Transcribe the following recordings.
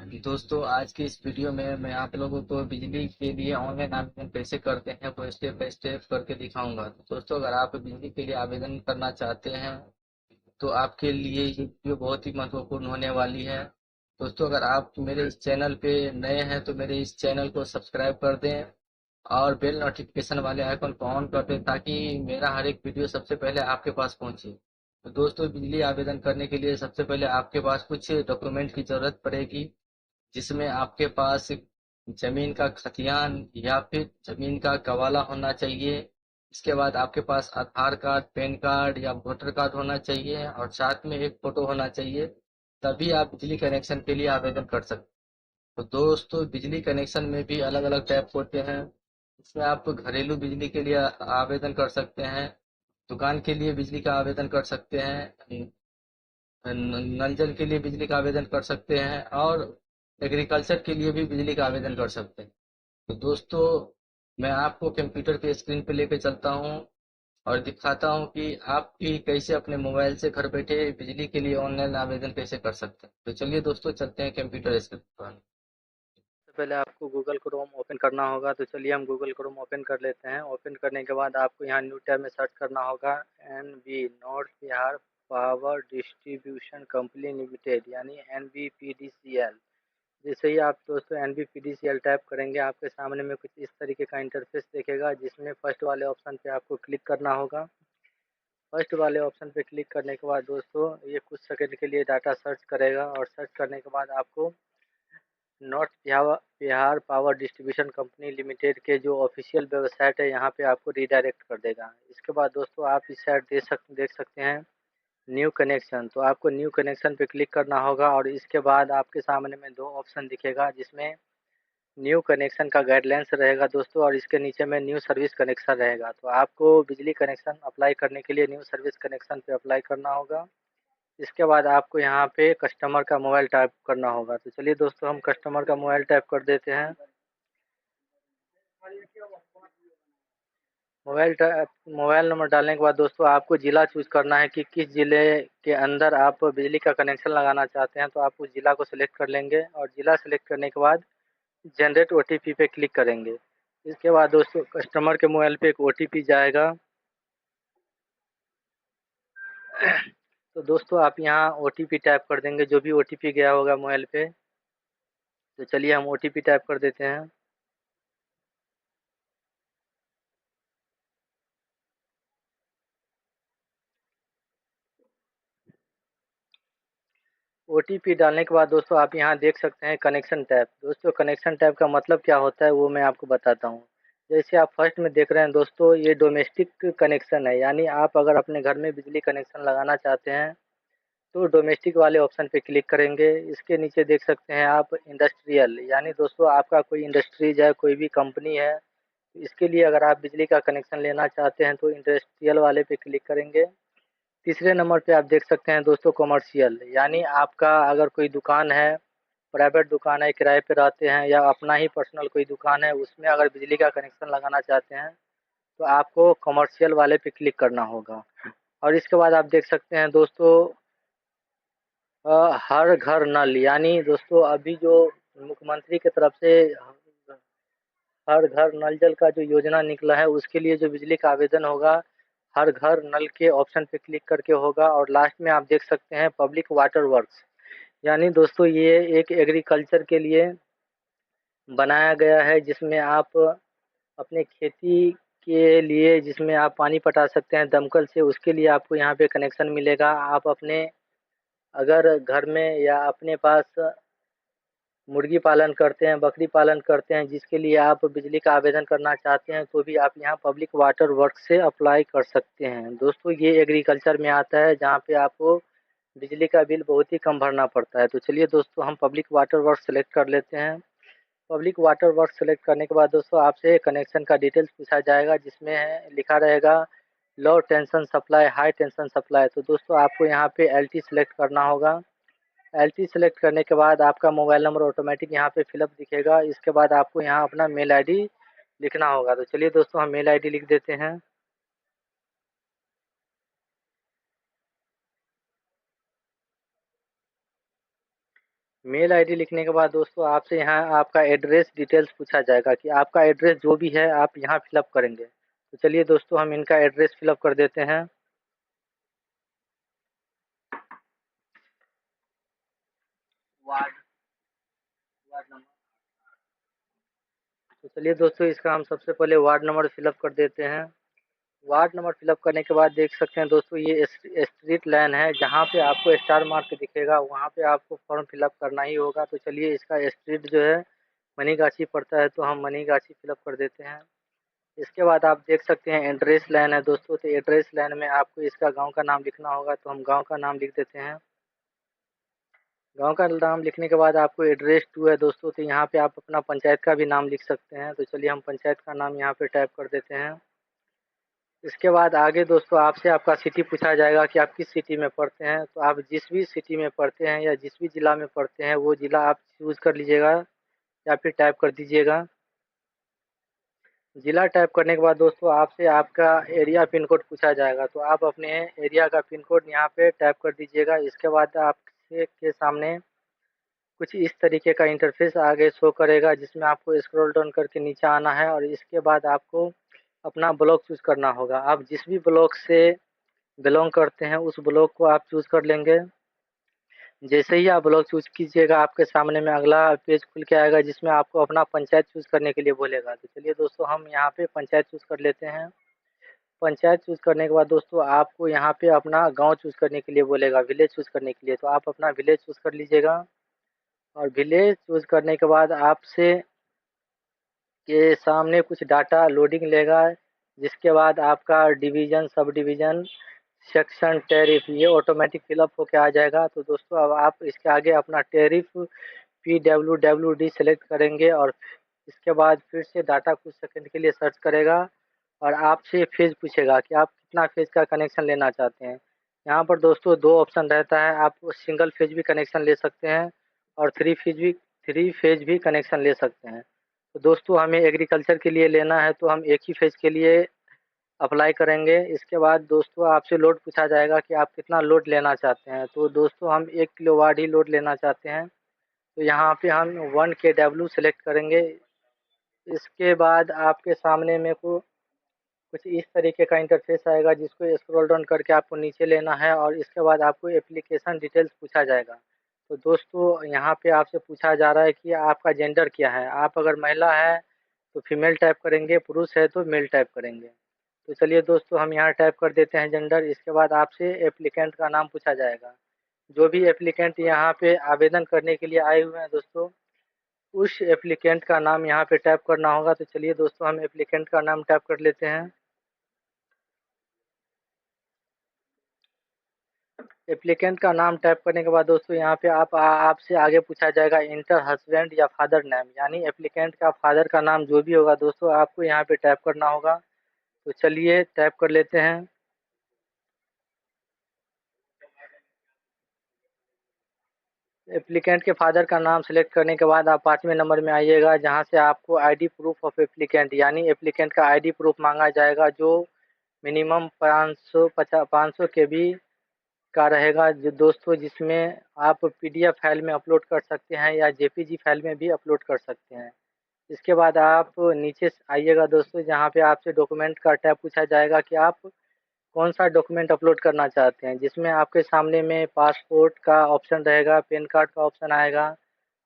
दोस्तों, आज की इस वीडियो में मैं आप लोगों को बिजली के लिए ऑनलाइन आवेदन कैसे करते हैं वो स्टेप बाय स्टेप करके दिखाऊंगा। तो दोस्तों, अगर आप बिजली के लिए आवेदन करना चाहते हैं तो आपके लिए ये वीडियो बहुत ही महत्वपूर्ण होने वाली है। दोस्तों, अगर आप मेरे इस चैनल पे नए हैं तो मेरे इस चैनल को सब्सक्राइब कर दें और बेल नोटिफिकेशन वाले आइकन को ऑन कर दें ताकि मेरा हर एक वीडियो सबसे पहले आपके पास पहुंचे। तो दोस्तों, बिजली आवेदन करने के लिए सबसे पहले आपके पास कुछ डॉक्यूमेंट की जरूरत पड़ेगी, जिसमें आपके पास जमीन का खतियान या फिर जमीन का गवाला होना चाहिए। इसके बाद आपके पास आधार कार्ड, पैन कार्ड या वोटर कार्ड होना चाहिए और साथ में एक फोटो होना चाहिए। तभी आप बिजली कनेक्शन के लिए आवेदन कर सकते हैं। तो दोस्तों, बिजली कनेक्शन में भी अलग अलग टाइप होते हैं। इसमें आप घरेलू बिजली के लिए आवेदन कर सकते हैं, दुकान के लिए बिजली का आवेदन कर सकते हैं, नल जल के लिए बिजली का आवेदन कर सकते हैं और एग्रीकल्चर के लिए भी बिजली का आवेदन कर सकते हैं। तो दोस्तों, मैं आपको कंप्यूटर के स्क्रीन पे लेके चलता हूँ और दिखाता हूँ कि आप भी कैसे अपने मोबाइल से घर बैठे बिजली के लिए ऑनलाइन आवेदन कैसे कर सकते हैं। तो चलिए दोस्तों, चलते हैं कंप्यूटर स्क्रीन पर। सबसे पहले आपको गूगल क्रोम ओपन करना होगा। तो चलिए हम गूगल क्रोम ओपन कर लेते हैं। ओपन करने के बाद आपको यहाँ न्यू टैब में सर्च करना होगा NB north Bihar power distribution company limited यानी NBPDCL। जैसे ही आप दोस्तों NBPDCL टाइप करेंगे आपके सामने में कुछ इस तरीके का इंटरफेस दिखेगा, जिसमें फर्स्ट वाले ऑप्शन पे आपको क्लिक करना होगा। फर्स्ट वाले ऑप्शन पे क्लिक करने के बाद दोस्तों ये कुछ सेकंड के लिए डाटा सर्च करेगा और सर्च करने के बाद आपको north Bihar power distribution company limited के जो ऑफिशियल वेबसाइट है यहाँ पे आपको रीडायरेक्ट कर देगा। इसके बाद दोस्तों आप इस साइड देख सकते हैं न्यू कनेक्शन। तो आपको न्यू कनेक्शन पे क्लिक करना होगा और इसके बाद आपके सामने में दो ऑप्शन दिखेगा, जिसमें न्यू कनेक्शन का गाइडलाइंस रहेगा दोस्तों और इसके नीचे में न्यू सर्विस कनेक्शन रहेगा। तो आपको बिजली कनेक्शन अप्लाई करने के लिए न्यू सर्विस कनेक्शन पे अप्लाई करना होगा। इसके बाद आपको यहाँ पे कस्टमर का मोबाइल टाइप करना होगा। तो चलिए दोस्तों हम कस्टमर का मोबाइल टाइप कर देते हैं। मोबाइल नंबर डालने के बाद दोस्तों आपको ज़िला चूज़ करना है कि किस ज़िले के अंदर आप बिजली का कनेक्शन लगाना चाहते हैं। तो आप उस ज़िला को सिलेक्ट कर लेंगे और ज़िला सिलेक्ट करने के बाद जनरेट ओटीपी पे क्लिक करेंगे। इसके बाद दोस्तों कस्टमर के मोबाइल पे एक ओटीपी जाएगा। तो दोस्तों आप यहाँ ओटीपी टाइप कर देंगे, जो भी ओटीपी गया होगा मोबाइल पे। तो चलिए हम ओटीपी टाइप कर देते हैं। ओटीपी डालने के बाद दोस्तों आप यहाँ देख सकते हैं कनेक्शन टैब। दोस्तों कनेक्शन टैब का मतलब क्या होता है वो मैं आपको बताता हूँ। जैसे आप फर्स्ट में देख रहे हैं दोस्तों, ये डोमेस्टिक कनेक्शन है, यानी आप अगर अपने घर में बिजली कनेक्शन लगाना चाहते हैं तो डोमेस्टिक वाले ऑप्शन पे क्लिक करेंगे। इसके नीचे देख सकते हैं आप इंडस्ट्रियल, यानी दोस्तों आपका कोई इंडस्ट्रीज है, कोई भी कंपनी है, इसके लिए अगर आप बिजली का कनेक्शन लेना चाहते हैं तो इंडस्ट्रियल वाले पे क्लिक करेंगे। तीसरे नंबर पे आप देख सकते हैं दोस्तों कमर्शियल, यानी आपका अगर कोई दुकान है, प्राइवेट दुकान है, किराए पे रहते हैं या अपना ही पर्सनल कोई दुकान है, उसमें अगर बिजली का कनेक्शन लगाना चाहते हैं तो आपको कमर्शियल वाले पे क्लिक करना होगा। और इसके बाद आप देख सकते हैं दोस्तों हर घर नल, यानी दोस्तों अभी जो मुख्यमंत्री की तरफ से हर घर नल जल का जो योजना निकला है उसके लिए जो बिजली का आवेदन होगा हर घर नल के ऑप्शन पे क्लिक करके होगा। और लास्ट में आप देख सकते हैं पब्लिक वाटर वर्क्स, यानी दोस्तों ये एक एग्रीकल्चर के लिए बनाया गया है, जिसमें आप अपने खेती के लिए जिसमें आप पानी पटा सकते हैं दमकल से, उसके लिए आपको यहाँ पे कनेक्शन मिलेगा। आप अपने अगर घर में या अपने पास मुर्गी पालन करते हैं, बकरी पालन करते हैं, जिसके लिए आप बिजली का आवेदन करना चाहते हैं, तो भी आप यहाँ पब्लिक वाटर वर्क से अप्लाई कर सकते हैं। दोस्तों ये एग्रीकल्चर में आता है, जहाँ पे आपको बिजली का बिल बहुत ही कम भरना पड़ता है। तो चलिए दोस्तों हम पब्लिक वाटर वर्क सेलेक्ट कर लेते हैं। पब्लिक वाटर वर्क सेलेक्ट करने के बाद दोस्तों आपसे कनेक्शन का डिटेल्स पूछा जाएगा, जिसमें लिखा रहेगा low tension supply, high tension supply. तो दोस्तों आपको यहाँ पे एलटी सेलेक्ट करना होगा। एलटी सेलेक्ट करने के बाद आपका मोबाइल नंबर ऑटोमेटिक यहाँ पे फिलअप दिखेगा। इसके बाद आपको यहाँ अपना मेल आईडी लिखना होगा। तो चलिए दोस्तों हम मेल आईडी लिख देते हैं। मेल आईडी लिखने के बाद दोस्तों आपसे यहाँ आपका एड्रेस डिटेल्स पूछा जाएगा कि आपका एड्रेस जो भी है आप यहाँ फिलअप करेंगे। तो चलिए दोस्तों हम इनका एड्रेस फिलअप कर देते हैं। Ward ward number. तो चलिए दोस्तों इसका हम सबसे पहले वार्ड नंबर फिलअप कर देते हैं। वार्ड नंबर फिलअप करने के बाद देख सकते हैं दोस्तों ये स्ट्रीट लाइन है, जहाँ पे आपको स्टार मार्क दिखेगा वहाँ पे आपको फॉर्म फिलअप करना ही होगा। तो चलिए इसका स्ट्रीट जो है मनीगाछी पड़ता है, तो हम मनीगाछी फिलअप कर देते हैं। इसके बाद आप देख सकते हैं एड्रेस लाइन है दोस्तों, तो एड्रेस लाइन में आपको इसका गांव का नाम लिखना होगा, तो हम गांव का नाम लिख देते हैं। गांव का नाम लिखने के बाद आपको एड्रेस 2 है दोस्तों, तो यहाँ पे आप अपना पंचायत का भी नाम लिख सकते हैं। तो चलिए हम पंचायत का नाम यहाँ पे टाइप कर देते हैं। इसके बाद आगे दोस्तों आपसे आपका सिटी पूछा जाएगा कि आप किस सिटी में पढ़ते हैं। तो आप जिस भी सिटी में पढ़ते हैं या जिस भी ज़िला में पढ़ते हैं वो ज़िला आप चूज़ कर लीजिएगा या फिर टाइप कर दीजिएगा। ज़िला टाइप करने के बाद दोस्तों आपसे आपका एरिया पिन कोड पूछा जाएगा, तो आप अपने एरिया का पिन कोड यहाँ पे टाइप कर दीजिएगा। इसके बाद आपके के सामने कुछ इस तरीके का इंटरफेस आगे शो करेगा, जिसमें आपको स्क्रॉल डाउन करके नीचे आना है और इसके बाद आपको अपना ब्लॉक चूज़ करना होगा। आप जिस भी ब्लॉक से बिलॉन्ग करते हैं उस ब्लॉक को आप चूज़ कर लेंगे। जैसे ही आप ब्लॉक चूज़ कीजिएगा आपके सामने में अगला पेज खुल के आएगा, जिसमें आपको अपना पंचायत चूज़ करने के लिए बोलेगा। तो चलिए दोस्तों हम यहाँ पे पंचायत चूज़ कर लेते हैं। पंचायत चूज़ करने के बाद दोस्तों आपको यहाँ पे अपना गाँव चूज़ करने के लिए बोलेगा, विलेज चूज़ करने के लिए। तो आप अपना विलेज चूज़ कर लीजिएगा और विलेज चूज़ करने के बाद आपसे के सामने कुछ डाटा लोडिंग लेगा, जिसके बाद आपका division, sub division, section, tariff ये ऑटोमेटिक फिलअप होके आ जाएगा। तो दोस्तों अब आप इसके आगे अपना टैरिफ PWWD सेलेक्ट करेंगे और इसके बाद फिर से डाटा कुछ सेकंड के लिए सर्च करेगा और आपसे फेज़ पूछेगा कि आप कितना फेज़ का कनेक्शन लेना चाहते हैं। यहाँ पर दोस्तों 2 ऑप्शन रहता है, आप सिंगल फेज़ भी कनेक्शन ले सकते हैं और 3 फेज़ भी कनेक्शन ले सकते हैं। तो दोस्तों हमें एग्रीकल्चर के लिए लेना है, तो हम एक ही फेज़ के लिए अप्लाई करेंगे। इसके बाद दोस्तों आपसे लोड पूछा जाएगा कि आप कितना लोड लेना चाहते हैं। तो दोस्तों हम 1 किलोवाट ही लोड लेना चाहते हैं, तो यहाँ पे हम 1 KW सेलेक्ट करेंगे। इसके बाद आपके सामने में कुछ इस तरीके का इंटरफेस आएगा, जिसको स्क्रॉल डाउन करके आपको नीचे लेना है और इसके बाद आपको एप्लीकेशन डिटेल्स पूछा जाएगा। तो दोस्तों यहाँ पे आपसे पूछा जा रहा है कि आपका जेंडर क्या है। आप अगर महिला है तो फीमेल टाइप करेंगे, पुरुष है तो मेल टाइप करेंगे। तो चलिए दोस्तों हम यहाँ टाइप कर देते हैं जेंडर। इसके बाद आपसे एप्लीकेंट का नाम पूछा जाएगा। जो भी एप्लीकेंट यहाँ पे आवेदन करने के लिए आए हुए हैं दोस्तों, उस एप्लीकेंट का नाम यहाँ पे टाइप करना होगा। तो चलिए दोस्तों हम एप्लीकेंट का नाम टाइप कर लेते हैं। एप्लीकेंट का नाम टाइप करने के बाद दोस्तों यहाँ पे आपसे आगे पूछा जाएगा इंटर हस्बैंड या फादर नेम, यानी एप्लीकेंट का फादर का नाम जो भी होगा दोस्तों आपको यहाँ पे टाइप करना होगा। तो चलिए टाइप कर लेते हैं। एप्लीकेंट के फादर का नाम सेलेक्ट करने के बाद आप 5वें नंबर में आइएगा, जहाँ से आपको आईडी प्रूफ ऑफ एप्लीकेंट यानी एप्लीकेंट का आईडी प्रूफ मांगा जाएगा, जो मिनिमम 500 KB का रहेगा जो दोस्तों, जिसमें आप PDF फाइल में अपलोड कर सकते हैं या JPG फाइल में भी अपलोड कर सकते हैं। इसके बाद आप नीचे आइएगा दोस्तों, जहाँ पे आपसे डॉक्यूमेंट का टैब पूछा जाएगा कि आप कौन सा डॉक्यूमेंट अपलोड करना चाहते हैं, जिसमें आपके सामने में पासपोर्ट का ऑप्शन रहेगा, पैन कार्ड का ऑप्शन आएगा,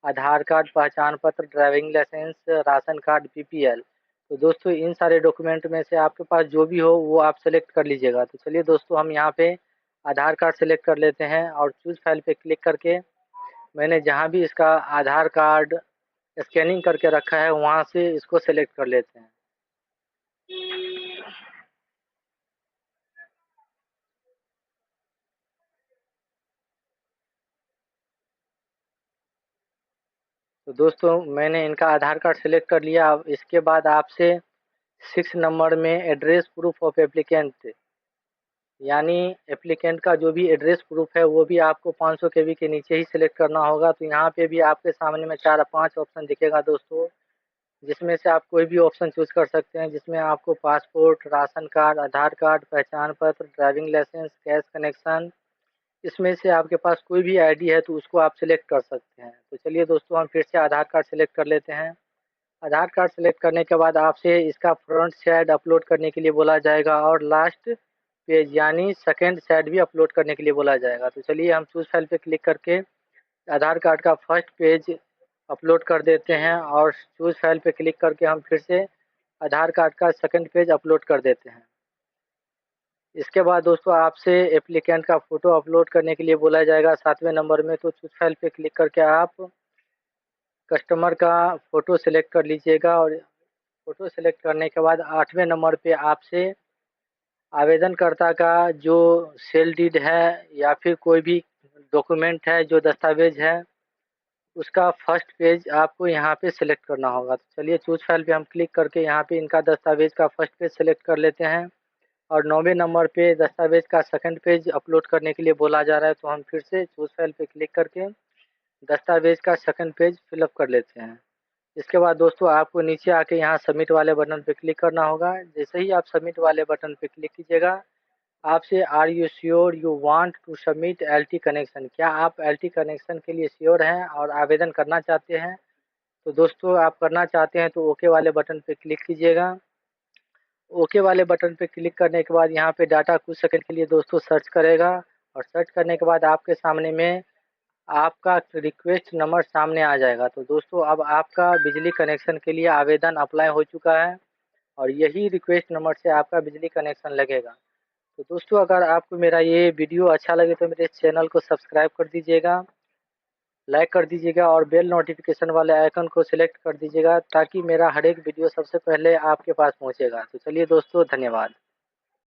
आधार कार्ड, पहचान पत्र, driving licence, ration card, BPL। तो दोस्तों इन सारे डॉक्यूमेंट में से आपके पास जो भी हो वो आप सेलेक्ट कर लीजिएगा। तो चलिए दोस्तों हम यहाँ पे आधार कार्ड सेलेक्ट कर लेते हैं और चूज़ फाइल पे क्लिक करके मैंने जहाँ भी इसका आधार कार्ड स्कैनिंग करके रखा है वहाँ से इसको सेलेक्ट कर लेते हैं। तो दोस्तों मैंने इनका आधार कार्ड सेलेक्ट कर लिया। अब इसके बाद आपसे 6 नंबर में एड्रेस प्रूफ ऑफ एप्लीकेंट यानी एप्लीकेंट का जो भी एड्रेस प्रूफ है वो भी आपको 500 KB के नीचे ही सेलेक्ट करना होगा। तो यहाँ पे भी आपके सामने में 4-5 ऑप्शन दिखेगा दोस्तों, जिसमें से आप कोई भी ऑप्शन चूज़ कर सकते हैं, जिसमें आपको पासपोर्ट, राशन कार्ड, आधार कार्ड, पहचान पत्र, ड्राइविंग लाइसेंस, गैस कनेक्शन, इसमें से आपके पास कोई भी आईडी है तो उसको आप सिलेक्ट कर सकते हैं। तो चलिए दोस्तों, हम फिर से आधार कार्ड सेलेक्ट कर लेते हैं। आधार कार्ड सेलेक्ट करने के बाद आपसे इसका फ्रंट साइड अपलोड करने के लिए बोला जाएगा और लास्ट पेज यानी सेकंड साइड भी अपलोड करने के लिए बोला जाएगा। तो चलिए हम चूज़ फाइल पे क्लिक करके आधार कार्ड का फर्स्ट पेज अपलोड कर देते हैं और चूज़ फाइल पे क्लिक करके हम फिर से आधार कार्ड का सेकंड पेज अपलोड कर देते हैं। इसके बाद दोस्तों आपसे एप्लीकेंट का फ़ोटो अपलोड करने के लिए बोला जाएगा 7वें नंबर में। तो चूज़ फाइल पे क्लिक करके आप कस्टमर का फ़ोटो सेलेक्ट कर लीजिएगा और फ़ोटो सेलेक्ट करने के बाद 8वें नंबर पे आपसे आवेदनकर्ता का जो सेल डीड है या फिर कोई भी डॉक्यूमेंट है, जो दस्तावेज़ है, उसका फर्स्ट पेज आपको यहाँ पे सेलेक्ट करना होगा। तो चलिए चूज़ फाइल पे हम क्लिक करके यहाँ पे इनका दस्तावेज़ का फर्स्ट पेज सेलेक्ट कर लेते हैं और 9वें नंबर पे दस्तावेज़ का सेकंड पेज अपलोड करने के लिए बोला जा रहा है। तो हम फिर से चूज़ फाइल पे क्लिक करके दस्तावेज़ का सेकंड पेज फिलअप कर लेते हैं। इसके बाद दोस्तों आपको नीचे आके यहाँ सबमिट वाले बटन पे क्लिक करना होगा। जैसे ही आप सबमिट वाले बटन पे क्लिक कीजिएगा, आपसे are you sure you want to submit LT connection, क्या आप एलटी कनेक्शन के लिए श्योर हैं और आवेदन करना चाहते हैं? तो दोस्तों आप करना चाहते हैं तो ओके वाले बटन पे क्लिक कीजिएगा। ओके वाले बटन पे क्लिक करने के बाद यहाँ पे डाटा कुछ सेकंड के लिए दोस्तों सर्च करेगा और सर्च करने के बाद आपके सामने में आपका रिक्वेस्ट नंबर सामने आ जाएगा। तो दोस्तों अब आपका बिजली कनेक्शन के लिए आवेदन अप्लाई हो चुका है और यही रिक्वेस्ट नंबर से आपका बिजली कनेक्शन लगेगा। तो दोस्तों अगर आपको मेरा ये वीडियो अच्छा लगे तो मेरे चैनल को सब्सक्राइब कर दीजिएगा, लाइक कर दीजिएगा और बेल नोटिफिकेशन वाले आइकन को सिलेक्ट कर दीजिएगा ताकि मेरा हर एक वीडियो सबसे पहले आपके पास पहुंचेगा। तो चलिए दोस्तों, धन्यवाद।